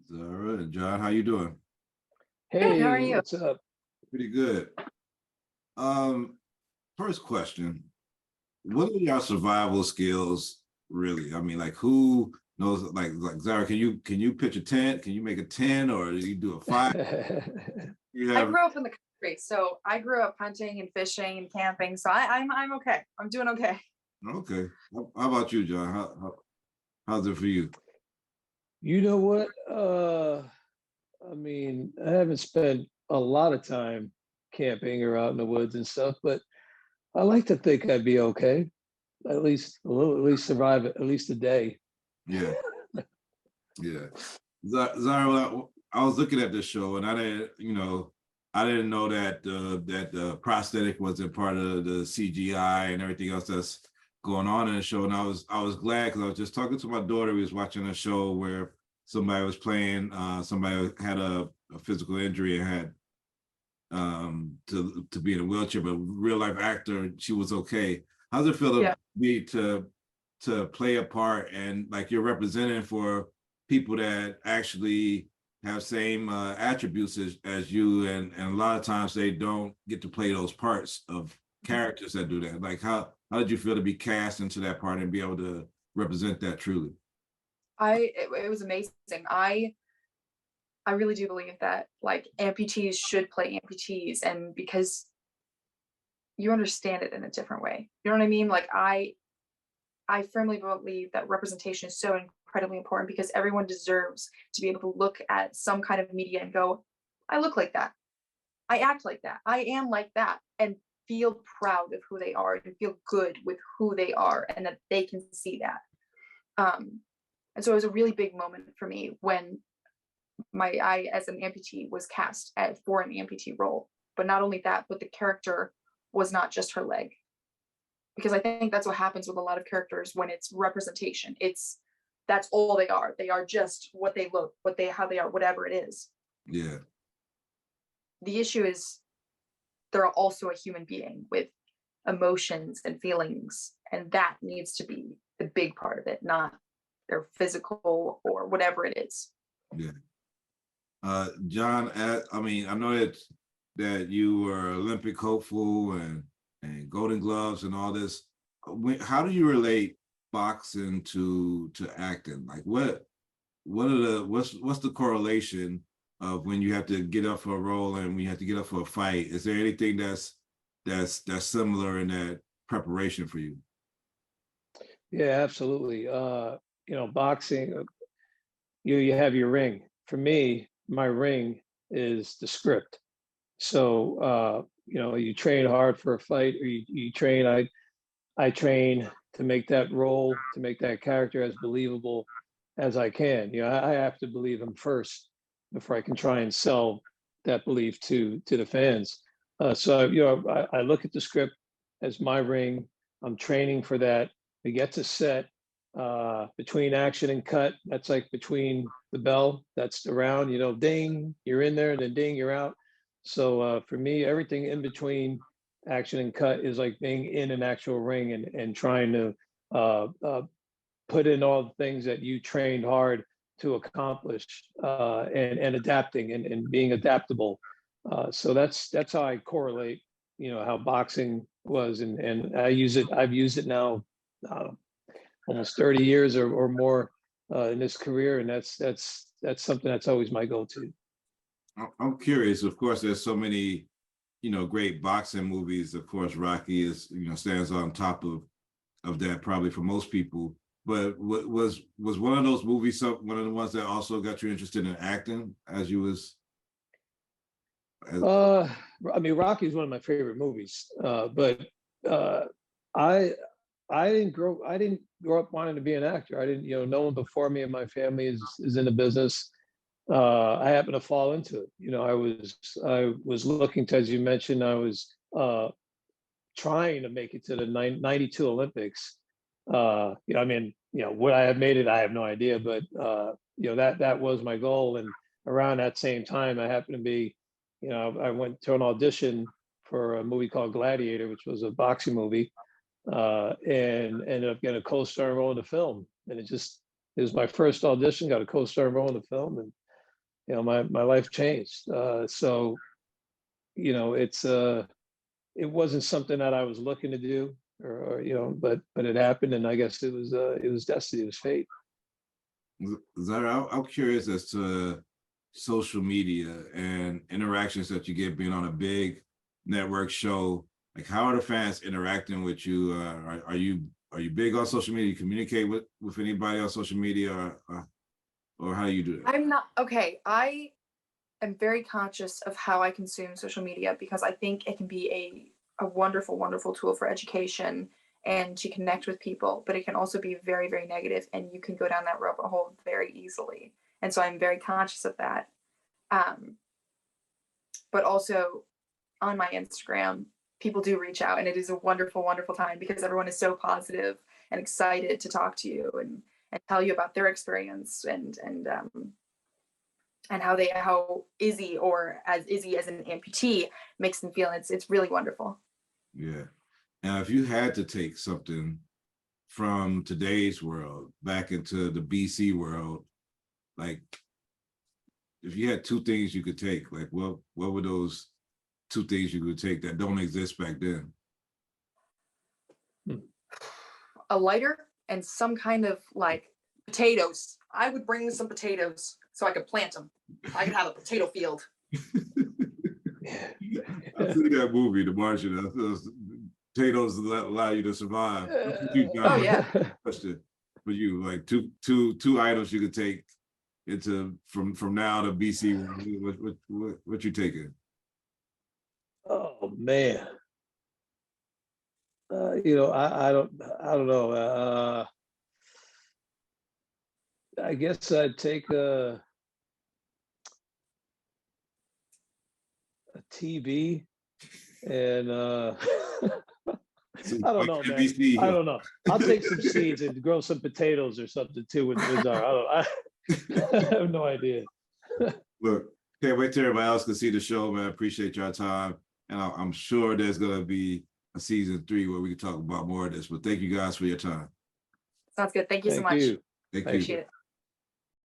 Zyra and John, how you doing? Good. How are Hey, you? what's up? Pretty good. Um, First question, what are your survival skills really? I mean, like who knows like Zyra, can you pitch a tent? Can you make a 10 or you do a five? You I have grew up in the country, so I grew up hunting and fishing and camping. So I'm okay. I'm doing okay. okay. How about you, John? How's it for you? You know what? I mean, I haven't spent a lot of time camping or out in the woods and stuff, but I like to think I'd be okay. At least a little, at least survive at least a day. Yeah, yeah. Zyra, I was looking at this show and I didn't know that that the prosthetic wasn't part of the CGI and everything else that's going on in the show. And I was glad because I was just talking to my daughter. We was watching a show where somebody was playing, somebody had a physical injury and had to be in a wheelchair, but real life actor, she was okay. How's it feel to Yeah. be to play a part and like you're representing for people that actually have same attributes as you and a lot of times they don't get to play those parts of characters that do that. Like how did you feel to be cast into that part and be able to represent that truly? It was amazing. I really do believe that like amputees should play amputees, and because you understand it in a different way. You know what I mean? Like I firmly believe that representation is so incredibly important because everyone deserves to be able to look at some kind of media and go, I look like that. I act like that. I am like that. And feel proud of who they are and feel good with who they are and that they can see that. And so it was a really big moment for me when I as an amputee was cast for an amputee role. But not only that, but the character was not just her leg. Because I think that's what happens with a lot of characters when it's representation. That's all they are. They are just what they look, how they are, whatever it is. Yeah, The issue is they're also a human being with emotions and feelings, and that needs to be the big part of it, not their physical or whatever it is. yeah. John, I mean, I know that you were Olympic hopeful and Golden Gloves and all this. How do you relate boxing to acting? Like what's the correlation of when you have to get up for a role and when you have to get up for a fight? Is there anything that's similar in that preparation for you? Yeah, absolutely. Boxing, you have your ring. For me, my ring is the script. So you train hard for a fight, or you train. I train to make that role, to make that character as believable as I can. I have to believe him first before I can try and sell that belief to the fans. I look at the script as my ring. I'm training for that. We get to set between action and cut. That's like between the bell. That's the round. Ding, you're in there, and then ding, you're out. So for me, everything in between action and cut is like being in an actual ring and trying to uh, uh, put in all the things that you trained hard to accomplish and adapting and being adaptable. So that's how I correlate, how boxing was, and I've used it now uh, almost 30 years or more in this career, and that's something that's always my go-to. I'm curious. Of course, there's so many, great boxing movies. Of course, Rocky stands on top of that probably for most people. But was one of those movies one of the ones that also got you interested in acting as you was? As, Uh, I mean, Rocky is one of my favorite movies, but uh, I I didn't grow up wanting to be an actor. I didn't, no one before me in my family is in the business. I happened to fall into it. I was looking to, as you mentioned, I was trying to make it to the 92 Olympics. I mean, would I have made it? I have no idea, but that was my goal. And around that same time, I happened to be, I went to an audition for a movie called Gladiator, which was a boxing movie, and ended up getting a co-star role in the film. And it was my first audition, got a co-star role in the film, and you know, my life changed. So, you know, it wasn't something that I was looking to do, or you know, but it happened, and I guess it was destiny, it was fate. Zyra, I'm curious as to social media and interactions that you get being on a big network show. Like, how are the fans interacting with you? Are you big on social media? You communicate with anybody on social media, or how do you do that? I'm not okay. I am very conscious of how I consume social media because I think it can be a wonderful, wonderful tool for education and to connect with people, but it can also be very, very negative, and you can go down that rabbit hole very easily. And so I'm very conscious of that. But also on my Instagram, people do reach out, and it is a wonderful, wonderful time because everyone is so positive and excited to talk to you and tell you about their experience and how Izzy, or as Izzy as an amputee, makes them feel. It's really wonderful. Yeah. Now, if you had to take something from today's world back into the BC world, like, if you had two things you could take, like, what were those two things you could take that don't exist back then? A lighter and some kind of like potatoes. I would bring some potatoes so I could plant them. I could have a potato field. I've seen that movie, The Martian. Those potatoes allow you to survive. Oh yeah. Question for you, like two items you could take into from now to BC. What you taking? Oh man. You know, I don't know. I guess I'd take a TV and I don't know, man. I don't know. I'll take some seeds and grow some potatoes or something too with our. I have no idea. Look, can't wait till everybody else can see the show, man. I appreciate your time, and I'm sure there's gonna be a season 3 where we can talk about more of this. But thank you guys for your time. Sounds good. Thank you so much. You. Thank you. Appreciate it.